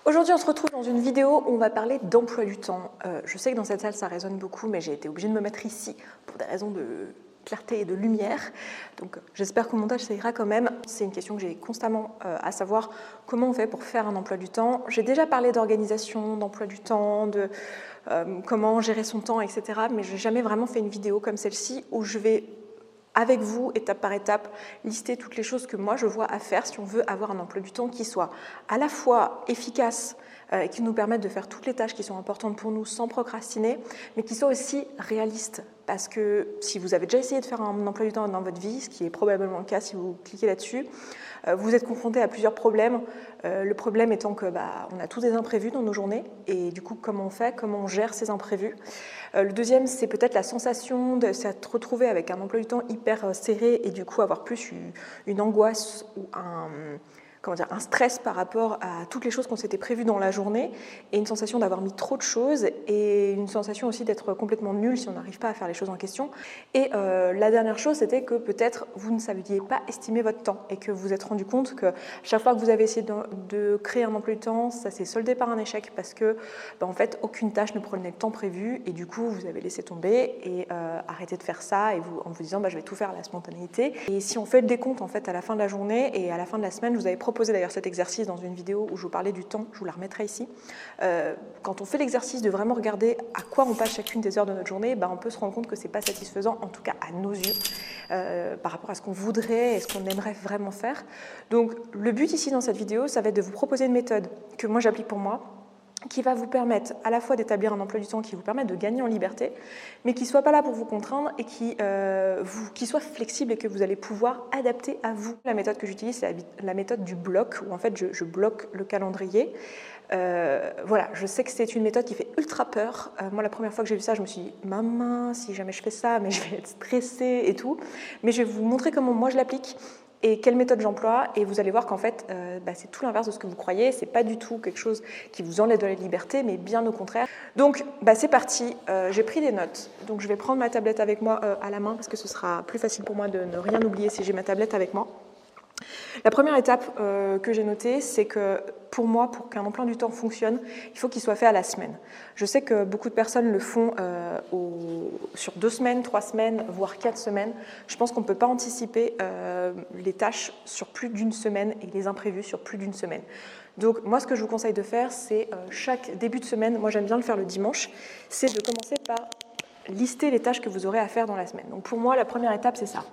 Aujourd'hui, on se retrouve dans une vidéo où on va parler d'emploi du temps. Je sais que dans cette salle, ça résonne beaucoup, mais j'ai été obligée de me mettre ici pour des raisons de clarté et de lumière. Donc j'espère qu'au montage, ça ira quand même. C'est une question que j'ai constamment, à savoir comment on fait pour faire un emploi du temps. J'ai déjà parlé d'organisation, d'emploi du temps, de comment gérer son temps, etc. Mais je n'ai jamais vraiment fait une vidéo comme celle-ci où je vais avec vous, étape par étape, lister toutes les choses que moi je vois à faire si on veut avoir un emploi du temps qui soit à la fois efficace et qui nous permette de faire toutes les tâches qui sont importantes pour nous sans procrastiner, mais qui soit aussi réaliste. Parce que si vous avez déjà essayé de faire un emploi du temps dans votre vie, ce qui est probablement le cas si vous cliquez là-dessus, vous êtes confronté à plusieurs problèmes. Le problème étant que on a tous des imprévus dans nos journées et du coup comment on fait, comment on gère ces imprévus. Le deuxième, c'est peut-être la sensation de se retrouver avec un emploi du temps hyper serré et du coup avoir plus une angoisse ou un stress par rapport à toutes les choses qu'on s'était prévues dans la journée et une sensation d'avoir mis trop de choses et une sensation aussi d'être complètement nul si on n'arrive pas à faire les choses en question. Et la dernière chose, c'était que peut-être vous ne saviez pas estimer votre temps et que vous vous êtes rendu compte que chaque fois que vous avez essayé de créer un emploi du temps, ça s'est soldé par un échec parce que en fait, aucune tâche ne prenait le temps prévu et du coup, vous avez laissé tomber et arrêté de faire ça et en vous disant je vais tout faire à la spontanéité. Et si on fait le décompte en fait, à la fin de la journée et à la fin de la semaine, je vous avais proposé d'ailleurs cet exercice dans une vidéo où je vous parlais du temps, je vous la remettrai ici. Quand on fait l'exercice de vraiment regarder à quoi on passe chacune des heures de notre journée, on peut se rendre compte que ce n'est pas satisfaisant, en tout cas à nos yeux, par rapport à ce qu'on voudrait et ce qu'on aimerait vraiment faire. Donc le but ici dans cette vidéo, ça va être de vous proposer une méthode que moi j'applique pour moi, qui va vous permettre à la fois d'établir un emploi du temps qui vous permette de gagner en liberté, mais qui ne soit pas là pour vous contraindre et qui soit flexible et que vous allez pouvoir adapter à vous. La méthode que j'utilise, c'est la méthode du bloc, où en fait je bloque le calendrier. Voilà, je sais que c'est une méthode qui fait ultra peur. Moi, la première fois que j'ai vu ça, je me suis dit, maman, si jamais je fais ça, mais je vais être stressée et tout. Mais je vais vous montrer comment moi je l'applique et quelle méthode j'emploie, et vous allez voir qu'en fait, c'est tout l'inverse de ce que vous croyez. C'est pas du tout quelque chose qui vous enlève de la liberté, mais bien au contraire. Donc, c'est parti. J'ai pris des notes. Donc, je vais prendre ma tablette avec moi à la main parce que ce sera plus facile pour moi de ne rien oublier si j'ai ma tablette avec moi. La première étape que j'ai notée, c'est que pour moi, pour qu'un emploi du temps fonctionne, il faut qu'il soit fait à la semaine. Je sais que beaucoup de personnes le font sur 2 semaines, 3 semaines, voire 4 semaines. Je pense qu'on ne peut pas anticiper les tâches sur plus d'une semaine et les imprévus sur plus d'une semaine. Donc moi, ce que je vous conseille de faire, c'est chaque début de semaine, moi j'aime bien le faire le dimanche, c'est de commencer par lister les tâches que vous aurez à faire dans la semaine. Donc pour moi, la première étape, c'est ça.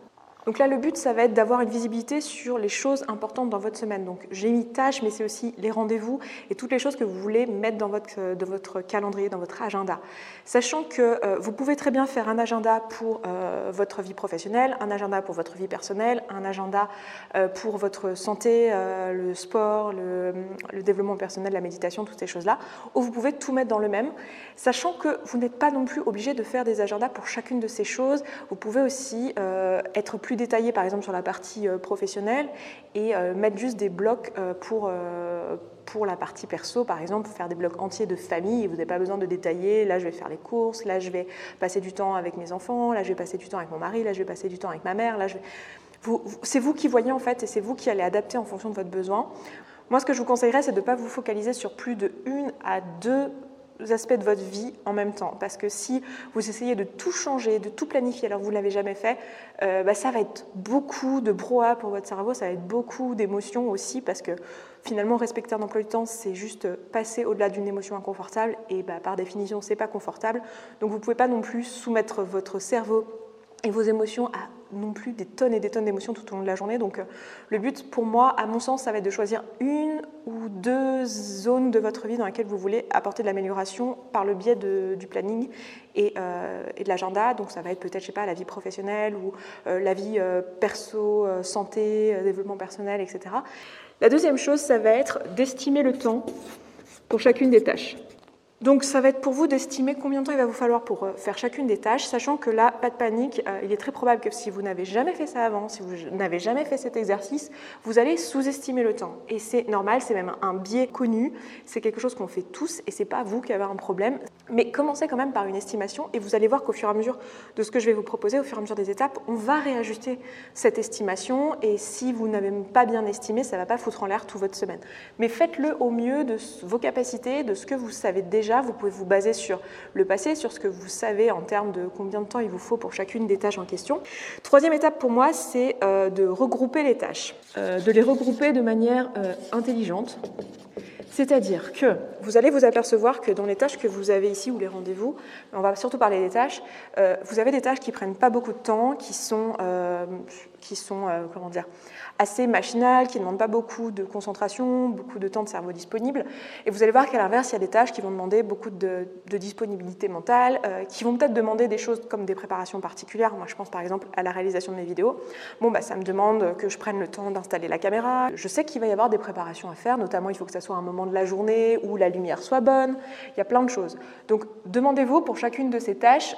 Donc là, le but, ça va être d'avoir une visibilité sur les choses importantes dans votre semaine. Donc j'ai mis tâches, mais c'est aussi les rendez-vous et toutes les choses que vous voulez mettre dans votre calendrier, dans votre agenda. Sachant que vous pouvez très bien faire un agenda pour votre vie professionnelle, un agenda pour votre vie personnelle, un agenda pour votre santé, le sport, le développement personnel, la méditation, toutes ces choses-là, ou vous pouvez tout mettre dans le même, sachant que vous n'êtes pas non plus obligé de faire des agendas pour chacune de ces choses. Vous pouvez aussi être plus détaillé par exemple sur la partie professionnelle et mettre juste des blocs pour la partie perso, par exemple faire des blocs entiers de famille et vous n'avez pas besoin de détailler, là je vais faire les courses, là je vais passer du temps avec mes enfants, là je vais passer du temps avec mon mari, là je vais passer du temps avec ma mère, là c'est vous qui voyez en fait et c'est vous qui allez adapter en fonction de votre besoin. Moi ce que je vous conseillerais c'est de ne pas vous focaliser sur plus de 1 à 2 aspects de votre vie en même temps, parce que si vous essayez de tout changer, de tout planifier alors que vous ne l'avez jamais fait, ça va être beaucoup de brouhaha pour votre cerveau, ça va être beaucoup d'émotions aussi, parce que finalement respecter un emploi du temps c'est juste passer au-delà d'une émotion inconfortable et par définition c'est pas confortable, donc vous ne pouvez pas non plus soumettre votre cerveau et vos émotions à non plus des tonnes et des tonnes d'émotions tout au long de la journée. Donc le but pour moi, à mon sens, ça va être de choisir 1 ou 2 zones de votre vie dans lesquelles vous voulez apporter de l'amélioration par le biais du planning et de l'agenda. Donc ça va être peut-être, je sais pas, la vie professionnelle ou la vie perso, santé, développement personnel, etc. La deuxième chose, ça va être d'estimer le temps pour chacune des tâches. Donc ça va être pour vous d'estimer combien de temps il va vous falloir pour faire chacune des tâches, sachant que là, pas de panique, il est très probable que si vous n'avez jamais fait ça avant, si vous n'avez jamais fait cet exercice, vous allez sous-estimer le temps. Et c'est normal, c'est même un biais connu, c'est quelque chose qu'on fait tous et c'est pas vous qui avez un problème. Mais commencez quand même par une estimation et vous allez voir qu'au fur et à mesure de ce que je vais vous proposer, au fur et à mesure des étapes, on va réajuster cette estimation et si vous n'avez pas bien estimé, ça ne va pas foutre en l'air toute votre semaine. Mais faites-le au mieux de vos capacités, de ce que vous savez déjà. Vous pouvez vous baser sur le passé, sur ce que vous savez en termes de combien de temps il vous faut pour chacune des tâches en question. Troisième étape pour moi, c'est de regrouper les tâches, de les regrouper de manière intelligente. C'est-à-dire que vous allez vous apercevoir que dans les tâches que vous avez ici, ou les rendez-vous, on va surtout parler des tâches, vous avez des tâches qui ne prennent pas beaucoup de temps, qui sont comment dire, assez machinales, qui ne demandent pas beaucoup de concentration, beaucoup de temps de cerveau disponible. Et vous allez voir qu'à l'inverse, il y a des tâches qui vont demander beaucoup de disponibilité mentale, qui vont peut-être demander des choses comme des préparations particulières. Moi, je pense par exemple à la réalisation de mes vidéos. Bon, ça me demande que je prenne le temps d'installer la caméra. Je sais qu'il va y avoir des préparations à faire, notamment il faut que ça soit un moment de la journée où la lumière soit bonne. Il y a plein de choses. Donc, demandez-vous pour chacune de ces tâches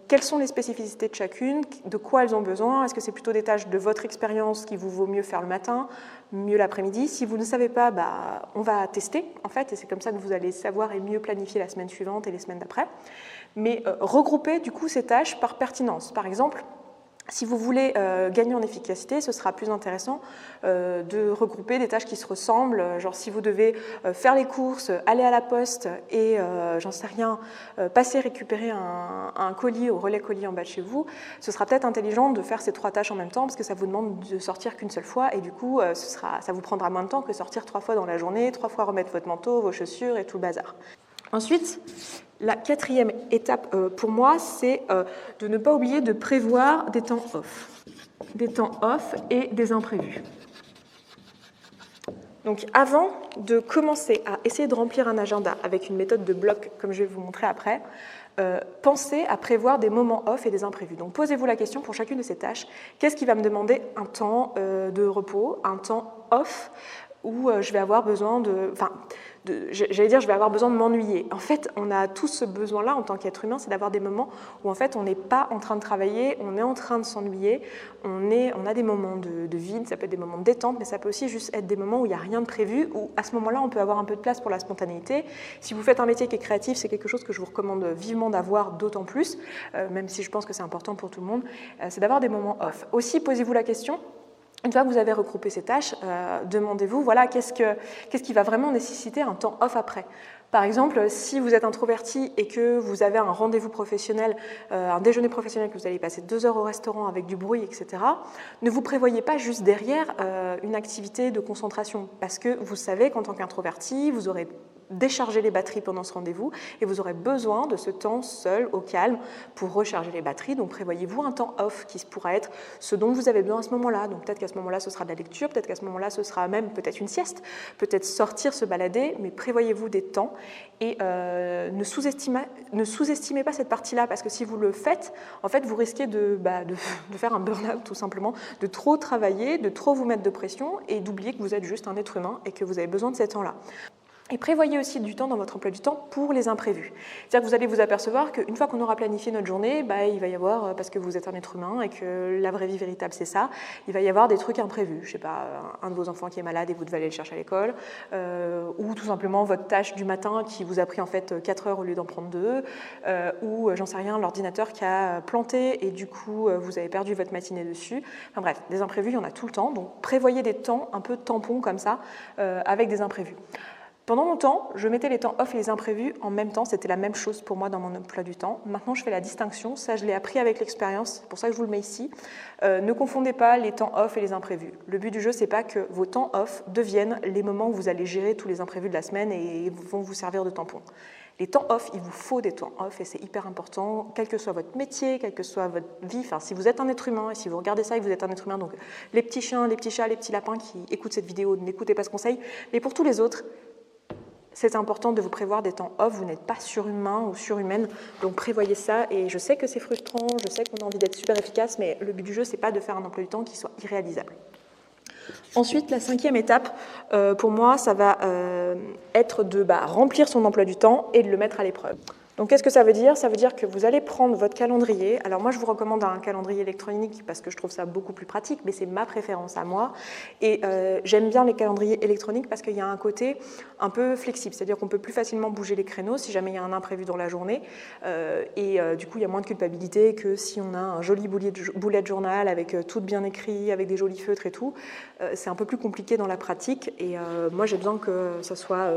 quelles sont les spécificités de chacune, de quoi elles ont besoin. Est-ce que c'est plutôt des tâches de votre expérience qui vous vaut mieux faire le matin, mieux l'après-midi? Si vous ne savez pas, on va tester en fait, et c'est comme ça que vous allez savoir et mieux planifier la semaine suivante et les semaines d'après. Mais regroupez du coup ces tâches par pertinence. Par exemple, si vous voulez gagner en efficacité, ce sera plus intéressant de regrouper des tâches qui se ressemblent. Genre si vous devez faire les courses, aller à la poste et, j'en sais rien, passer récupérer un colis au relais colis en bas de chez vous, ce sera peut-être intelligent de faire ces 3 tâches en même temps parce que ça vous demande de sortir qu'une seule fois et du coup, ça vous prendra moins de temps que sortir 3 fois dans la journée, 3 fois remettre votre manteau, vos chaussures et tout le bazar. Ensuite, la 4e étape pour moi, c'est de ne pas oublier de prévoir des temps off. Des temps off et des imprévus. Donc avant de commencer à essayer de remplir un agenda avec une méthode de bloc, comme je vais vous montrer après, pensez à prévoir des moments off et des imprévus. Donc posez-vous la question pour chacune de ces tâches, qu'est-ce qui va me demander un temps de repos, un temps off, où je vais avoir besoin je vais avoir besoin de m'ennuyer. En fait, on a tous ce besoin-là en tant qu'être humain, c'est d'avoir des moments où en fait on n'est pas en train de travailler, on est en train de s'ennuyer, on a des moments de vide, ça peut être des moments de détente, mais ça peut aussi juste être des moments où il n'y a rien de prévu, où à ce moment-là on peut avoir un peu de place pour la spontanéité. Si vous faites un métier qui est créatif, c'est quelque chose que je vous recommande vivement d'avoir d'autant plus, même si je pense que c'est important pour tout le monde, c'est d'avoir des moments off. Aussi, posez-vous la question, une fois que vous avez regroupé ces tâches, demandez-vous, voilà, qu'est-ce qui va vraiment nécessiter un temps off après ? Par exemple, si vous êtes introverti et que vous avez un rendez-vous professionnel, un déjeuner professionnel, que vous allez passer 2 heures au restaurant avec du bruit, etc., ne vous prévoyez pas juste derrière une activité de concentration, parce que vous savez qu'en tant qu'introverti, vous aurez décharger les batteries pendant ce rendez-vous et vous aurez besoin de ce temps seul, au calme, pour recharger les batteries. Donc prévoyez-vous un temps off qui pourra être ce dont vous avez besoin à ce moment-là. Donc peut-être qu'à ce moment-là, ce sera de la lecture, peut-être qu'à ce moment-là, ce sera même peut-être une sieste, peut-être sortir, se balader, mais prévoyez-vous des temps et ne sous-estimez pas cette partie-là parce que si vous le faites, en fait, vous risquez de faire un burn-out tout simplement, de trop travailler, de trop vous mettre de pression et d'oublier que vous êtes juste un être humain et que vous avez besoin de ces temps-là. Et prévoyez aussi du temps dans votre emploi du temps pour les imprévus. C'est-à-dire que vous allez vous apercevoir qu'une fois qu'on aura planifié notre journée, il va y avoir, parce que vous êtes un être humain et que la vraie vie véritable c'est ça, il va y avoir des trucs imprévus. Je ne sais pas, un de vos enfants qui est malade et vous devez aller le chercher à l'école, ou tout simplement votre tâche du matin qui vous a pris en fait 4 heures au lieu d'en prendre 2, ou j'en sais rien, l'ordinateur qui a planté et du coup vous avez perdu votre matinée dessus. Enfin bref, des imprévus, il y en a tout le temps, donc prévoyez des temps un peu tampons comme ça avec des imprévus. Pendant longtemps, je mettais les temps off et les imprévus en même temps, c'était la même chose pour moi dans mon emploi du temps. Maintenant, je fais la distinction, ça je l'ai appris avec l'expérience, c'est pour ça que je vous le mets ici. Ne confondez pas les temps off et les imprévus. Le but du jeu, c'est pas que vos temps off deviennent les moments où vous allez gérer tous les imprévus de la semaine et vont vous servir de tampon. Les temps off, il vous faut des temps off et c'est hyper important, quel que soit votre métier, quelle que soit votre vie. Enfin, si vous êtes un être humain et si vous regardez ça et que vous êtes un être humain, donc les petits chiens, les petits chats, les petits lapins qui écoutent cette vidéo, n'écoutez pas ce conseil. Mais pour tous les autres, c'est important de vous prévoir des temps off, vous n'êtes pas surhumain ou surhumaine, donc prévoyez ça. Et je sais que c'est frustrant, je sais qu'on a envie d'être super efficace, mais le but du jeu, c'est pas de faire un emploi du temps qui soit irréalisable. Ensuite, la 5e étape, pour moi, ça va être de remplir son emploi du temps et de le mettre à l'épreuve. Donc, qu'est-ce que ça veut dire? Ça veut dire que vous allez prendre votre calendrier. Alors, moi, je vous recommande un calendrier électronique parce que je trouve ça beaucoup plus pratique, mais c'est ma préférence à moi. Et j'aime bien les calendriers électroniques parce qu'il y a un côté un peu flexible, c'est-à-dire qu'on peut plus facilement bouger les créneaux si jamais il y a un imprévu dans la journée. Du coup, il y a moins de culpabilité que si on a un joli bullet journal avec tout bien écrit, avec des jolis feutres et tout. C'est un peu plus compliqué dans la pratique. Et moi, j'ai besoin que ça soit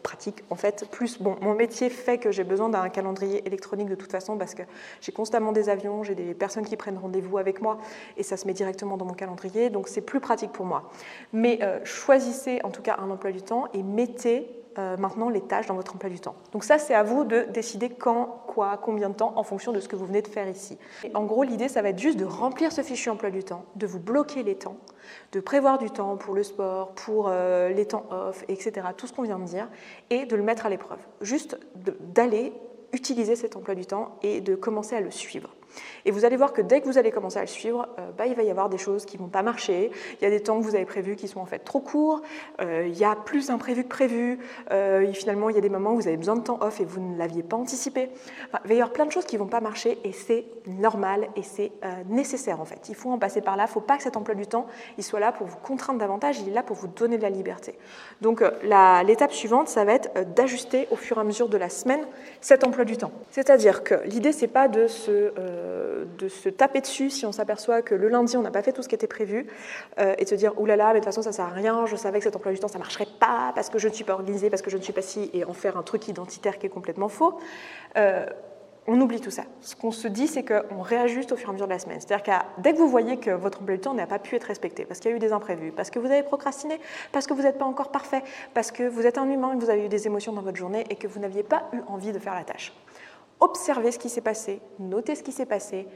pratique, en fait. Plus, bon, mon métier fait que j'ai besoin d'un calendrier électronique de toute façon parce que j'ai constamment des avions, j'ai des personnes qui prennent rendez-vous avec moi et ça se met directement dans mon calendrier, donc c'est plus pratique pour moi. Mais choisissez en tout cas un emploi du temps et mettez maintenant les tâches dans votre emploi du temps. Donc ça, c'est à vous de décider quand, quoi, combien de temps en fonction de ce que vous venez de faire ici. Et en gros, l'idée, ça va être juste de remplir ce fichu emploi du temps, de vous bloquer les temps, de prévoir du temps pour le sport, pour les temps off, etc., tout ce qu'on vient de dire, et de le mettre à l'épreuve. Juste d'aller utiliser cet emploi du temps et de commencer à le suivre. Et vous allez voir que dès que vous allez commencer à le suivre, il va y avoir des choses qui ne vont pas marcher, il y a des temps que vous avez prévus qui sont en fait trop courts, il y a plus imprévu que prévu, et finalement il y a des moments où vous avez besoin de temps off et vous ne l'aviez pas anticipé. Enfin, il va y avoir plein de choses qui ne vont pas marcher et c'est normal et c'est nécessaire en fait. Il faut en passer par là, il ne faut pas que cet emploi du temps il soit là pour vous contraindre davantage, il est là pour vous donner de la liberté. Donc l'étape suivante, ça va être d'ajuster au fur et à mesure de la semaine cet emploi du temps. C'est-à-dire que l'idée, c'est pas de se taper dessus si on s'aperçoit que le lundi, on n'a pas fait tout ce qui était prévu et de se dire « oulala, mais de toute façon, ça ne sert à rien, je savais que cet emploi du temps, ça ne marcherait pas parce que je ne suis pas organisée, parce que je ne suis pas ci » et en faire un truc identitaire qui est complètement faux. On oublie tout ça. Ce qu'on se dit, c'est qu'on réajuste au fur et à mesure de la semaine. C'est-à-dire que dès que vous voyez que votre emploi du temps n'a pas pu être respecté, parce qu'il y a eu des imprévus, parce que vous avez procrastiné, parce que vous n'êtes pas encore parfait, parce que vous êtes un humain et que vous avez eu des émotions dans votre journée et que vous n'aviez pas eu envie de faire la tâche. Observez ce qui s'est passé, notez ce qui s'est passé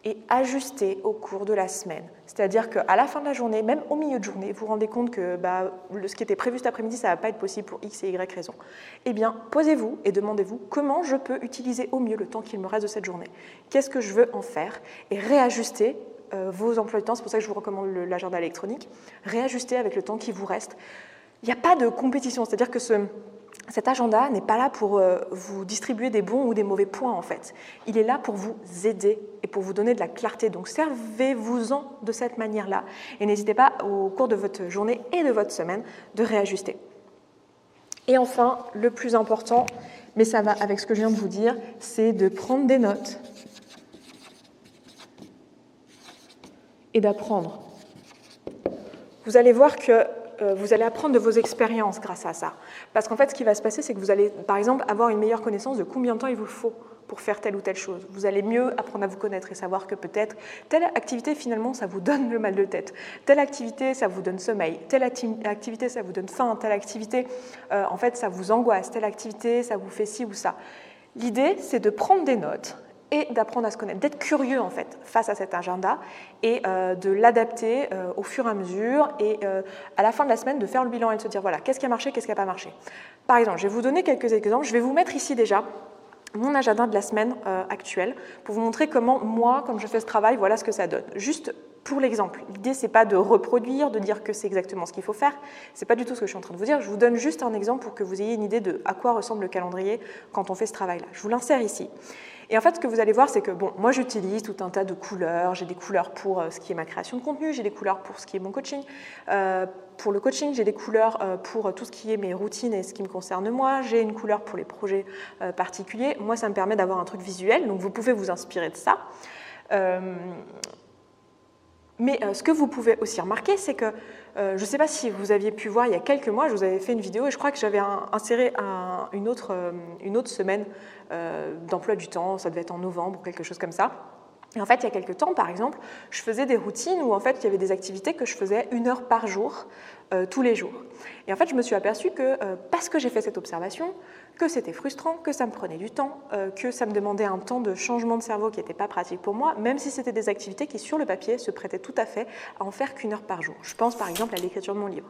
et ajustez au cours de la semaine. C'est-à-dire qu'à la fin de la journée, même au milieu de journée, vous vous rendez compte que ce qui était prévu cet après-midi, ça ne va pas être possible pour X et Y raison. Eh bien, posez-vous et demandez-vous comment je peux utiliser au mieux le temps qu'il me reste de cette journée. Qu'est-ce que je veux en faire? Et réajustez vos emplois de temps. C'est pour ça que je vous recommande l'agenda électronique. Réajustez avec le temps qui vous reste. Il n'y a pas de compétition, c'est-à-dire que cet agenda n'est pas là pour vous distribuer des bons ou des mauvais points, en fait. Il est là pour vous aider et pour vous donner de la clarté. Donc, servez-vous-en de cette manière-là et n'hésitez pas, au cours de votre journée et de votre semaine, de réajuster. Et enfin, le plus important, mais ça va avec ce que je viens de vous dire, c'est de prendre des notes et d'apprendre. Vous allez voir que vous allez apprendre de vos expériences grâce à ça. Parce qu'en fait, ce qui va se passer, c'est que vous allez, par exemple, avoir une meilleure connaissance de combien de temps il vous faut pour faire telle ou telle chose. Vous allez mieux apprendre à vous connaître et savoir que peut-être telle activité, finalement, ça vous donne le mal de tête. Telle activité, ça vous donne sommeil. Telle activité, ça vous donne faim. Telle activité, en fait, ça vous angoisse. Telle activité, ça vous fait ci ou ça. L'idée, c'est de prendre des notes et d'apprendre à se connaître, d'être curieux en fait face à cet agenda et de l'adapter au fur et à mesure et à la fin de la semaine de faire le bilan et de se dire voilà, qu'est-ce qui a marché, qu'est-ce qui n'a pas marché. Par exemple, je vais vous donner quelques exemples, je vais vous mettre ici déjà mon agenda de la semaine actuelle pour vous montrer comment moi, quand je fais ce travail, voilà ce que ça donne. Juste pour l'exemple, l'idée c'est pas de reproduire, de dire que c'est exactement ce qu'il faut faire, c'est pas du tout ce que je suis en train de vous dire, je vous donne juste un exemple pour que vous ayez une idée de à quoi ressemble le calendrier quand on fait ce travail-là. Je vous l'insère ici. Et en fait, ce que vous allez voir, c'est que bon, moi j'utilise tout un tas de couleurs, j'ai des couleurs pour ce qui est ma création de contenu, j'ai des couleurs pour ce qui est mon coaching. Pour le coaching, j'ai des couleurs pour tout ce qui est mes routines et ce qui me concerne moi, j'ai une couleur pour les projets particuliers. Moi, ça me permet d'avoir un truc visuel, donc vous pouvez vous inspirer de ça. Mais ce que vous pouvez aussi remarquer, c'est que, je ne sais pas si vous aviez pu voir il y a quelques mois, je vous avais fait une vidéo et je crois que j'avais inséré une autre semaine d'emploi du temps, ça devait être en novembre ou quelque chose comme ça. Et en fait, il y a quelques temps, par exemple, je faisais des routines où en fait, il y avait des activités que je faisais 1 heure par jour tous les jours. Et en fait, je me suis aperçue que parce que j'ai fait cette observation, que c'était frustrant, que ça me prenait du temps, que ça me demandait un temps de changement de cerveau qui n'était pas pratique pour moi, même si c'était des activités qui, sur le papier, se prêtaient tout à fait à en faire qu'1 heure par jour. Je pense par exemple à l'écriture de mon livre.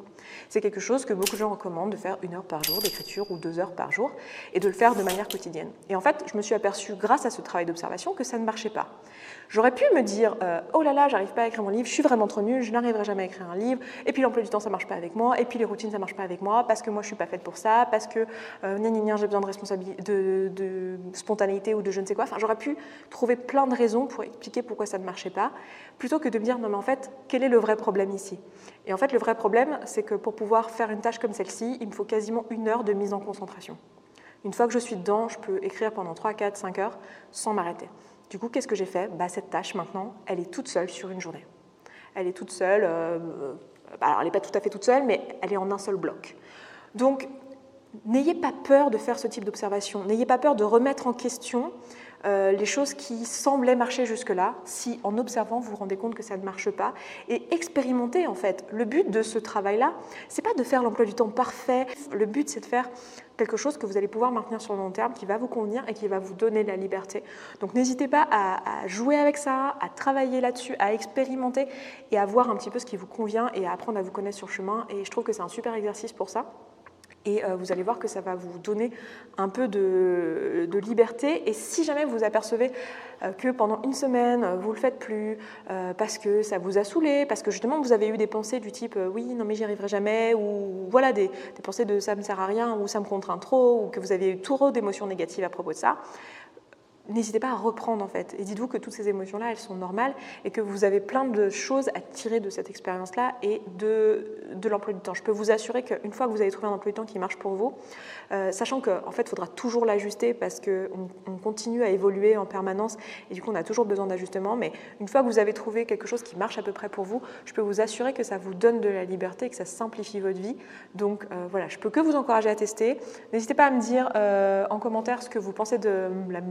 C'est quelque chose que beaucoup de gens recommandent, de faire 1 heure par jour d'écriture ou 2 heures par jour, et de le faire de manière quotidienne. Et en fait, je me suis aperçue, grâce à ce travail d'observation, que ça ne marchait pas. J'aurais pu me dire oh là là, j'arrive pas à écrire mon livre, je suis vraiment trop nulle, je n'arriverai jamais à écrire un livre, et puis l'emploi du temps ça marche pas avec moi, et puis les routines ça marche pas avec moi, parce que moi je suis pas faite pour ça, parce que j'ai besoin de responsabilité, de spontanéité ou de je ne sais quoi. Enfin, j'aurais pu trouver plein de raisons pour expliquer pourquoi ça ne marchait pas, plutôt que de me dire non mais en fait quel est le vrai problème ici. Et en fait le vrai problème c'est que pour pouvoir faire une tâche comme celle-ci, il me faut quasiment 1 heure de mise en concentration. Une fois que je suis dedans, je peux écrire pendant 3, 4, 5 heures sans m'arrêter. Du coup, qu'est-ce que j'ai fait ? Cette tâche, maintenant, elle est toute seule sur une journée. Elle est toute seule, alors elle n'est pas tout à fait toute seule, mais elle est en un seul bloc. Donc, n'ayez pas peur de faire ce type d'observation. N'ayez pas peur de remettre en question les choses qui semblaient marcher jusque-là, si en observant, vous vous rendez compte que ça ne marche pas, et expérimentez en fait. Le but de ce travail-là, c'est pas de faire l'emploi du temps parfait, le but c'est de faire quelque chose que vous allez pouvoir maintenir sur le long terme, qui va vous convenir et qui va vous donner de la liberté. Donc n'hésitez pas à jouer avec ça, à travailler là-dessus, à expérimenter et à voir un petit peu ce qui vous convient et à apprendre à vous connaître sur le chemin, et je trouve que c'est un super exercice pour ça. Et vous allez voir que ça va vous donner un peu de liberté. Et si jamais vous apercevez que pendant 1 semaine, vous ne le faites plus, parce que ça vous a saoulé, parce que justement vous avez eu des pensées du type oui, non mais j'y arriverai jamais, ou voilà, des pensées de ça me sert à rien, ou ça me contraint trop, ou que vous avez eu trop d'émotions négatives à propos de ça, n'hésitez pas à reprendre en fait, et dites-vous que toutes ces émotions-là, elles sont normales et que vous avez plein de choses à tirer de cette expérience-là et de l'emploi du temps. Je peux vous assurer qu'une fois que vous avez trouvé un emploi du temps qui marche pour vous, sachant qu'en fait, il faudra toujours l'ajuster parce qu'on continue à évoluer en permanence et du coup, on a toujours besoin d'ajustement, mais une fois que vous avez trouvé quelque chose qui marche à peu près pour vous, je peux vous assurer que ça vous donne de la liberté et que ça simplifie votre vie. Donc voilà, je peux que vous encourager à tester. N'hésitez pas à me dire en commentaire ce que vous pensez de la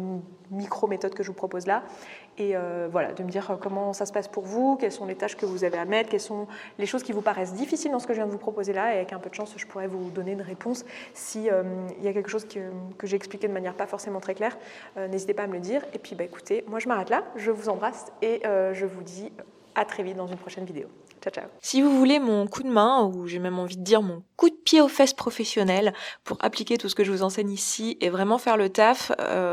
micro-méthode que je vous propose là, et voilà, de me dire comment ça se passe pour vous, quelles sont les tâches que vous avez à mettre, quelles sont les choses qui vous paraissent difficiles dans ce que je viens de vous proposer là, et avec un peu de chance, je pourrais vous donner une réponse si il y a quelque chose que j'ai expliqué de manière pas forcément très claire. N'hésitez pas à me le dire, et puis écoutez, moi je m'arrête là, je vous embrasse, et je vous dis à très vite dans une prochaine vidéo. Ciao, ciao. Si vous voulez mon coup de main, ou j'ai même envie de dire mon coup de pied aux fesses professionnel pour appliquer tout ce que je vous enseigne ici et vraiment faire le taf,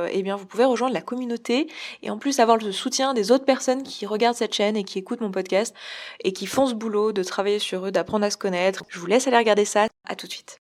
eh bien vous pouvez rejoindre la communauté et en plus avoir le soutien des autres personnes qui regardent cette chaîne et qui écoutent mon podcast et qui font ce boulot de travailler sur eux, d'apprendre à se connaître. Je vous laisse aller regarder ça. À tout de suite.